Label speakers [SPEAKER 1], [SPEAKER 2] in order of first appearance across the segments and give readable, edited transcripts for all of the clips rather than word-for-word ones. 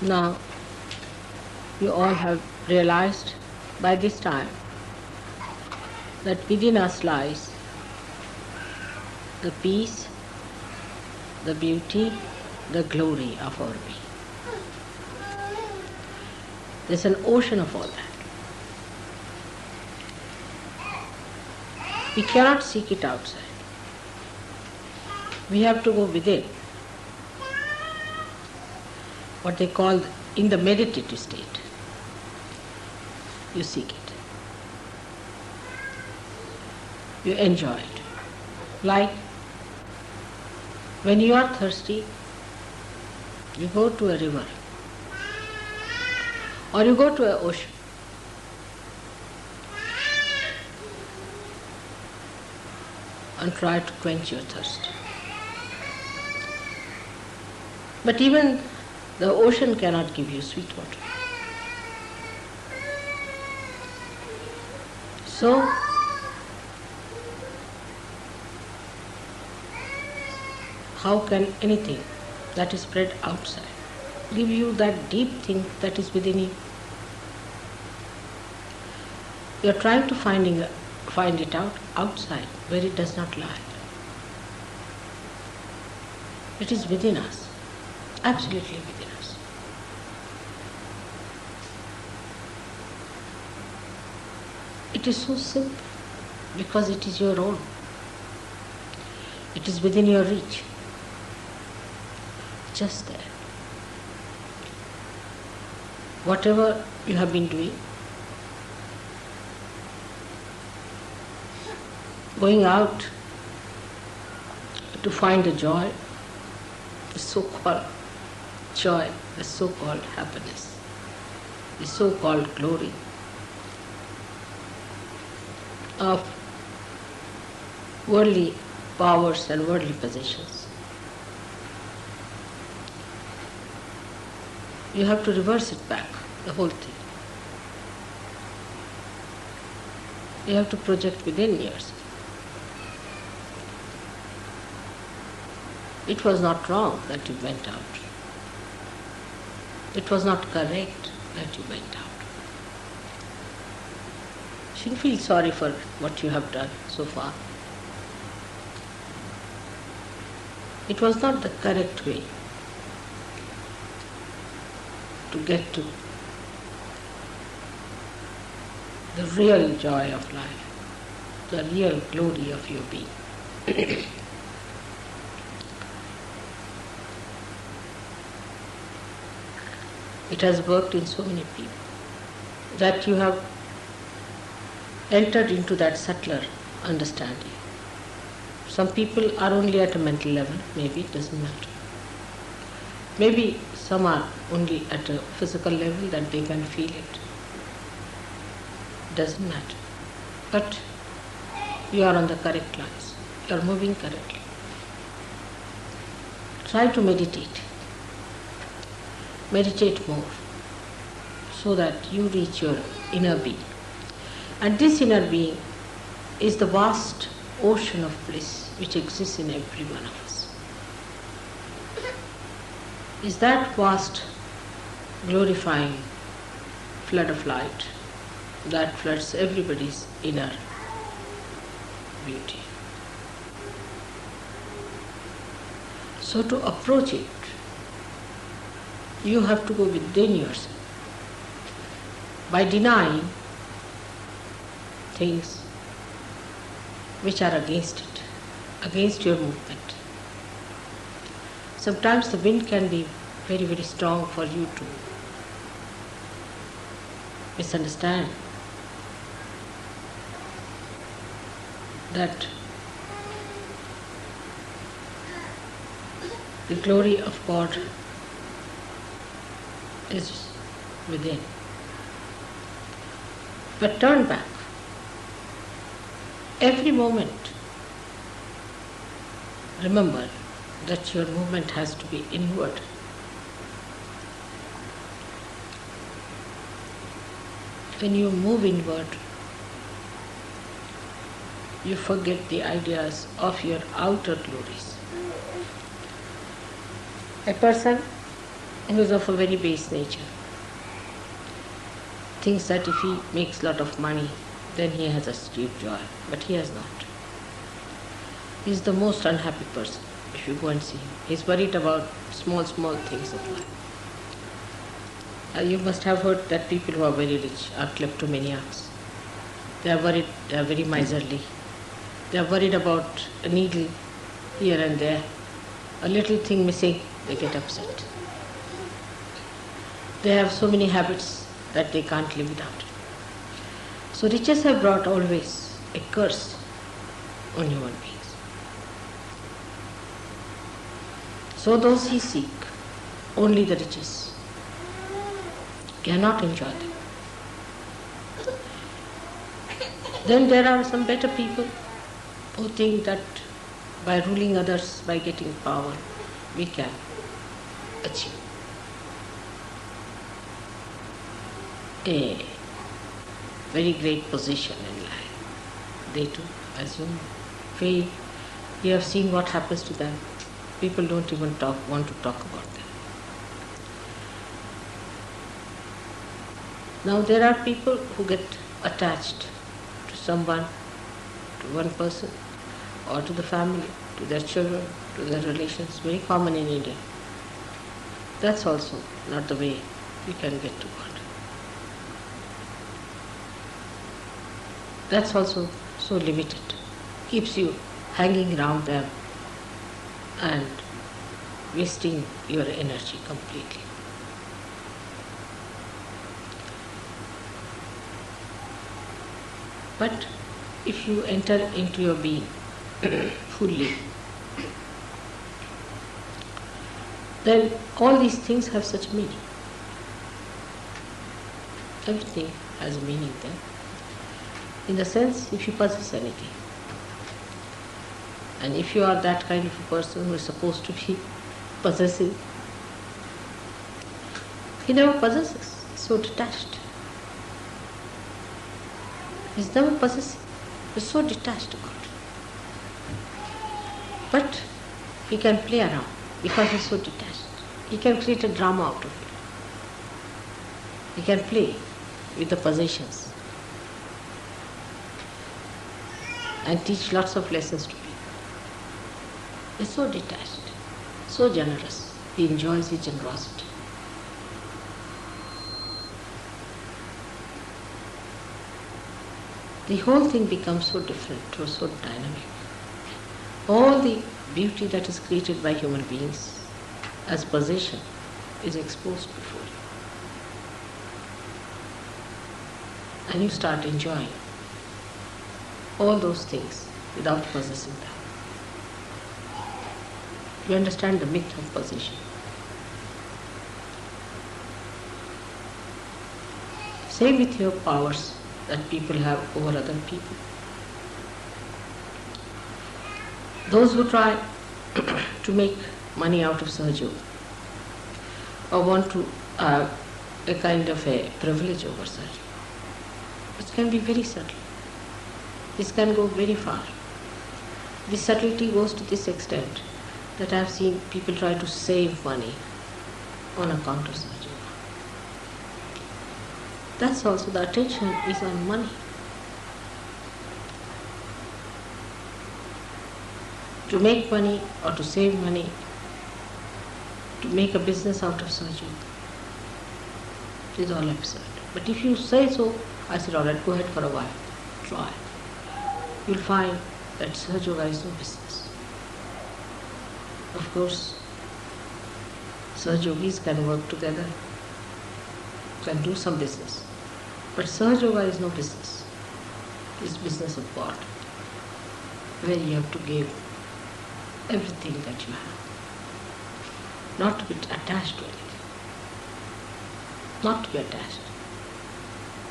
[SPEAKER 1] Now, you all have realized by this time that within us lies the peace, the beauty, the glory of our being. There's an ocean of all that. We cannot seek it outside. We have to go within. What they call in the meditative state. You seek it. You enjoy it. Like when you are thirsty, you go to a river or you go to an ocean. And try to quench your thirst. But even the ocean cannot give you sweet water. So, how can anything that is spread outside give you that deep thing that is within you? You are trying to find it out outside where it does not lie. It is within us, absolutely within us. It is so simple because it is your own. It is within your reach, just there. Whatever you have been doing, going out to find the joy, the so-called joy, the so-called happiness, the so-called glory of worldly powers and worldly possessions. You have to reverse it back, the whole thing. You have to project within yourself. It was not wrong that you went out. It was not correct that you went out. You shouldn't feel sorry for what you have done so far. It was not the correct way to get to the real joy of life, the real glory of your being. It has worked in so many people that you have entered into that subtler understanding. Some people are only at a mental level, maybe it doesn't matter. Maybe some are only at a physical level that they can feel it. Doesn't matter. But you are on the correct lines. You are moving correctly. Try to meditate. Meditate more so that you reach your inner being. And this inner being is the vast ocean of bliss which exists in every one of us. Is that vast, glorifying flood of light that floods everybody's inner beauty. So to approach it, you have to go within yourself by denying things which are against it, against your movement. Sometimes the wind can be very, very strong for you to misunderstand that the glory of God is within. But turn back. Every moment, remember that your movement has to be inward. When you move inward, you forget the ideas of your outer glories. A person who is of a very base nature thinks that if he makes a lot of money, then he has achieved joy, but he has not. He is the most unhappy person if you go and see him. He is worried about small things of life. You must have heard that people who are very rich are kleptomaniacs. They are worried, they are very miserly. They are worried about a needle here and there. A little thing missing, they get upset. They have so many habits that they can't live without it. So riches have brought always a curse on human beings. So those who seek only the riches cannot enjoy them. Then there are some better people who think that by ruling others, by getting power, we can achieve a very great position in life. They too, as you fail, you have seen what happens to them. People don't even want to talk about them. Now there are people who get attached to someone, to one person, or to the family, to their children, to their relations, very common in India. That's also not the way you can get to God. That's also so limited, keeps you hanging around them and wasting your energy completely. But if you enter into your being fully, then all these things have such meaning. Everything has a meaning then. In the sense, if you possess anything, and if you are that kind of a person who is supposed to be possessive, he never possesses, he's so detached. He's never possessive, he's so detached about it. But he can play around because he's so detached. He can create a drama out of it. He can play with the possessions and teach lots of lessons to people. He's so detached, so generous. He enjoys his generosity. The whole thing becomes so different, so dynamic. All the beauty that is created by human beings as possession is exposed before you. And you start enjoying all those things without possessing them. You understand the myth of possession. Same with your powers that people have over other people. Those who try to make money out of Sahaja or want to have a kind of a privilege over Sahaja, it can be very subtle. This can go very far. This subtlety goes to this extent that I have seen people try to save money on account of Sahaja. That's also, the attention is on money. To make money or to save money, to make a business out of Sahaja, it is all absurd. But if you say so, I said, all right, go ahead for a while, try. You'll find that Sahaja is no business. Of course, Sahajogis can work together, can do some business. But Sahaja is no business. It's business of God, where you have to give everything that you have. Not to be attached to anything. Not to be attached.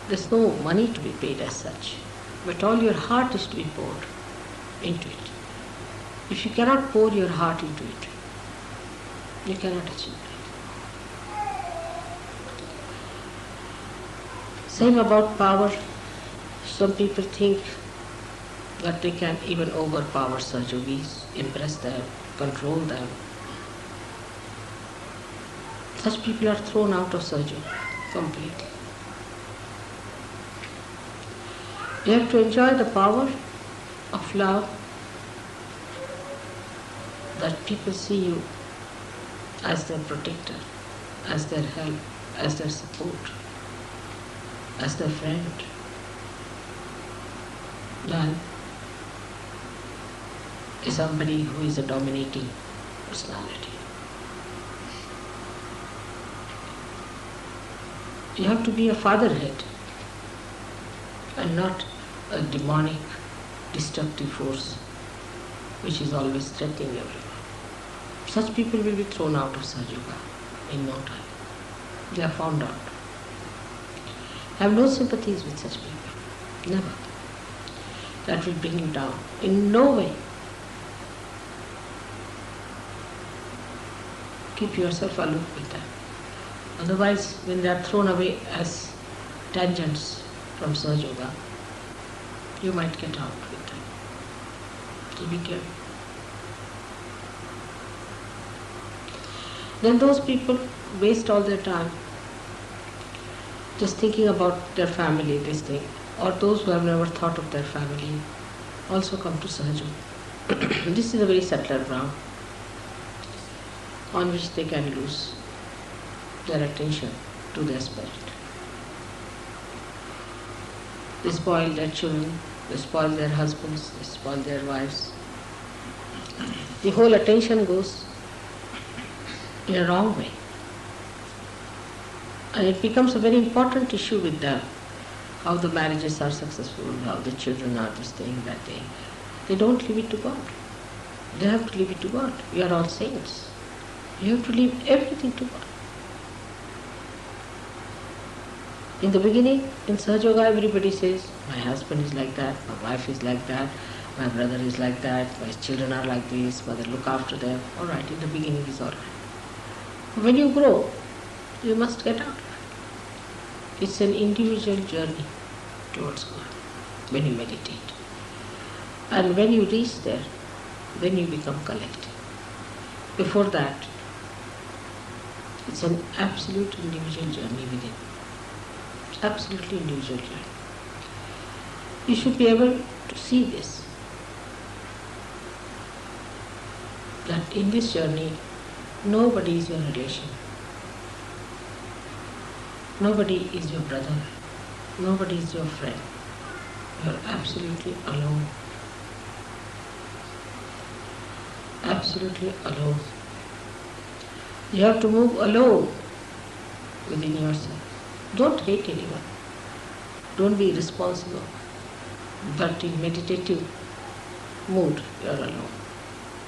[SPEAKER 1] There's no money to be paid as such, but all your heart is to be poured into it. If you cannot pour your heart into it, You cannot achieve that. Same about power. Some people think that they can even overpower such yogis, impress them, control them. Such people are thrown out of surgery completely. You have to enjoy the power of love, that people see you as their protector, as their help, as their support, as their friend. Than is somebody who is a dominating personality. You have to be a fatherhead and not a demonic, destructive force which is always threatening everyone. Such people will be thrown out of Sahaja Yoga in no time. They are found out. I have no sympathies with such people. Never. That will bring you down. In no way. Keep yourself aloof with them. Otherwise, when they are thrown away as tangents from Sahaja Yoga, you might get out with them. So be careful. Then those people waste all their time just thinking about their family, this thing. Or those who have never thought of their family also come to Sahaja Yoga. This is a very subtle ground on which they can lose their attention to their spirit. They spoil their children, they spoil their husbands, they spoil their wives. The whole attention goes in a wrong way. And it becomes a very important issue with them, how the marriages are successful, how the children are this thing, that thing. They don't leave it to God. They have to leave it to God. We are all saints. You have to leave everything to God. In the beginning, in Sahaja Yoga, everybody says, my husband is like that, my wife is like that, my brother is like that, my children are like this, mother look after them. All right, in the beginning is all right. When you grow, you must get out. It's an individual journey towards God when you meditate. And when you reach there, then you become collective. Before that, it's an absolute individual journey within. Absolutely individual journey. You should be able to see this. That in this journey, nobody is your relation. Nobody is your brother. Nobody is your friend. You are absolutely alone. Absolutely alone. You have to move alone within yourself. Don't hate anyone. Don't be irresponsible. But in meditative mood, you are alone.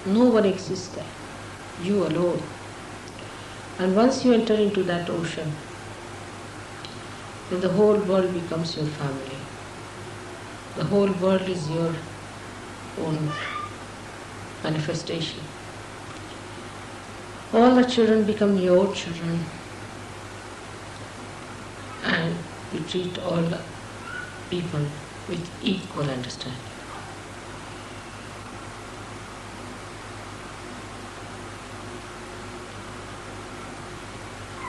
[SPEAKER 1] No one exists there. You alone. And once you enter into that ocean, then the whole world becomes your family. The whole world is your own manifestation. All the children become your children, and you treat all the people with equal understanding.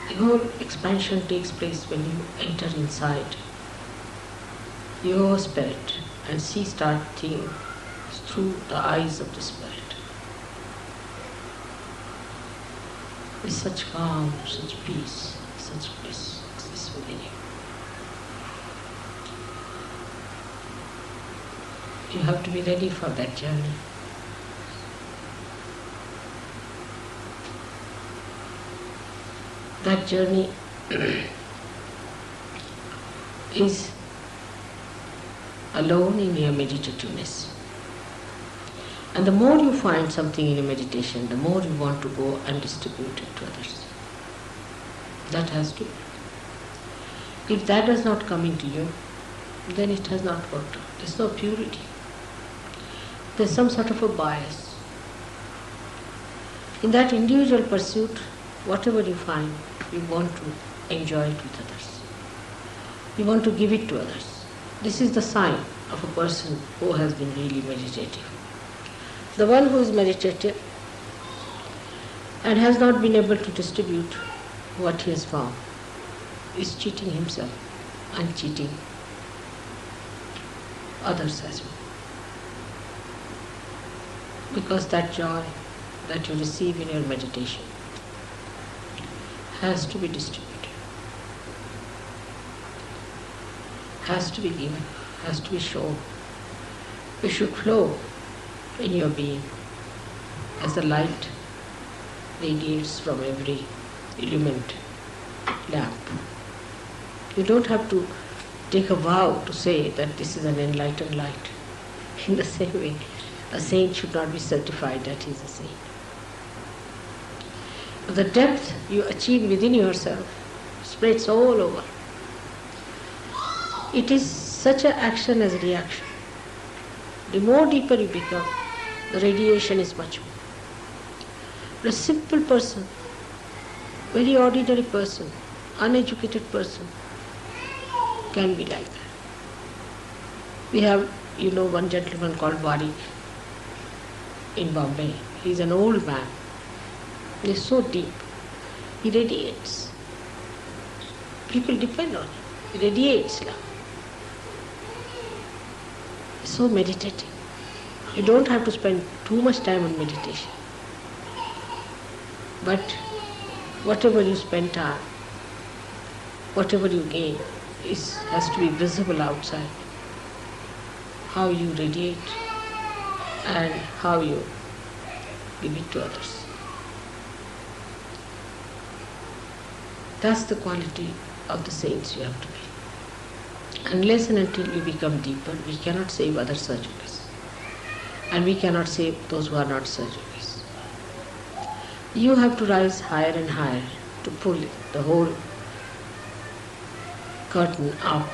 [SPEAKER 1] The whole expansion takes place when you enter inside your spirit and start seeing through the eyes of the spirit. With such calm, such peace, such bliss exists within you. You have to be ready for that journey. That journey is alone in your meditativeness. And the more you find something in your meditation, the more you want to go and distribute it to others. That has to be. If that does not come into you, then it has not worked out. There's no purity. There's some sort of a bias. In that individual pursuit, whatever you find, you want to enjoy it with others. You want to give it to others. This is the sign of a person who has been really meditative. The one who is meditative and has not been able to distribute what he has found is cheating himself and cheating others as well. Because that joy that you receive in your meditation has to be distributed, has to be given, has to be shown. It should flow in your being as the light radiates from every illumined lamp. You don't have to take a vow to say that this is an enlightened light. In the same way, a saint should not be certified that he is a saint. But the depth you achieve within yourself spreads all over. It is such an action as a reaction. The more deeper you become, the radiation is much more. But a simple person, very ordinary person, uneducated person, can be like that. We have, one gentleman called Warik in Bombay. He is an old man. He is so deep. He radiates. People depend on him. He radiates love. He is so meditative. You don't have to spend too much time on meditation. But whatever you spend time, whatever you gain, has to be visible outside. How you radiate and how you give it to others. That's the quality of the saints you have to be. Unless and until you become deeper, we cannot save other surgeries. And we cannot save those who are not surgeries. You have to rise higher and higher to pull the whole curtain up.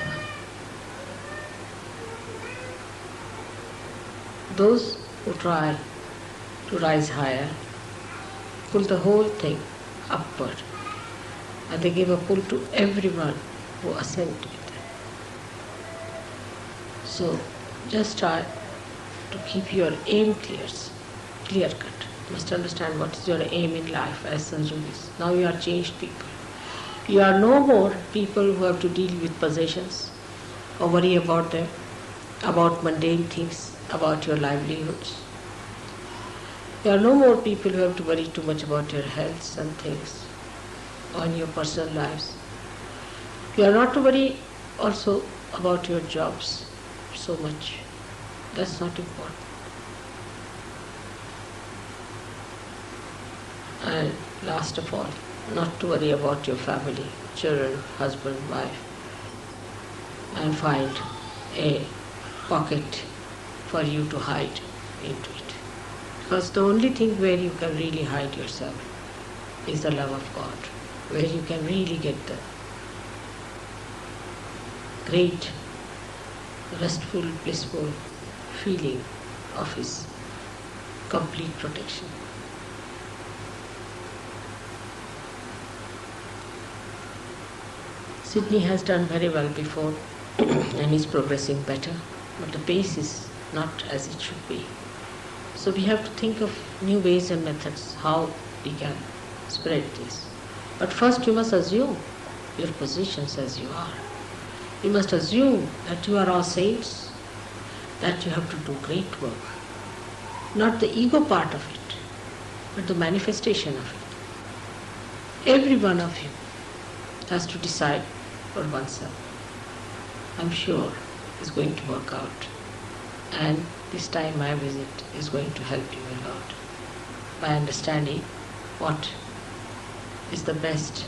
[SPEAKER 1] Those who try to rise higher pull the whole thing upward, and they give a pull to everyone who ascend to it. So just try to keep your aim clear cut. You must understand what is your aim in life as surgeries. Now you are changed people. You are no more people who have to deal with possessions or worry about them, about mundane things, about your livelihoods. You are no more people who have to worry too much about your health and things on your personal lives. You are not to worry also about your jobs so much. That's not important. And last of all, not to worry about your family, children, husband, wife, and find a pocket for you to hide into it. Because the only thing where you can really hide yourself is the love of God, where you can really get the great, restful, blissful feeling of His complete protection. Sydney has done very well before and is progressing better, but the pace is not as it should be. So we have to think of new ways and methods how we can spread this. But first you must assume your positions as you are. You must assume that you are all saints, that you have to do great work. Not the ego part of it, but the manifestation of it. Every one of you has to decide for oneself. I'm sure it's going to work out. And this time my visit is going to help you a lot by understanding what is the best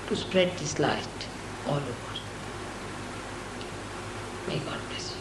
[SPEAKER 1] to spread this light all over. May God bless you.